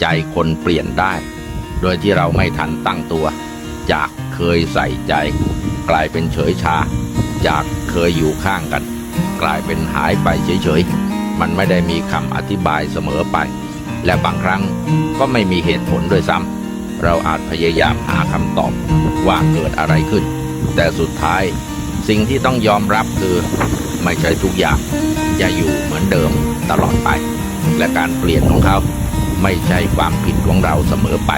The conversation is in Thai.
ใจคนเปลี่ยนได้โดยที่เราไม่ทันตั้งตัวจากเคยใส่ใจกลายเป็นเฉยชาจากเคยอยู่ข้างกันกลายเป็นหายไปเฉยๆมันไม่ได้มีคำอธิบายเสมอไปและบางครั้งก็ไม่มีเหตุผลด้วยซ้ำเราอาจพยายามหาคำตอบว่าเกิดอะไรขึ้นแต่สุดท้ายสิ่งที่ต้องยอมรับคือไม่ใช่ทุกอย่างจะอยู่เหมือนเดิมตลอดไปและการเปลี่ยนของเขาไม่ใช่ความผิดของเราเสมอไป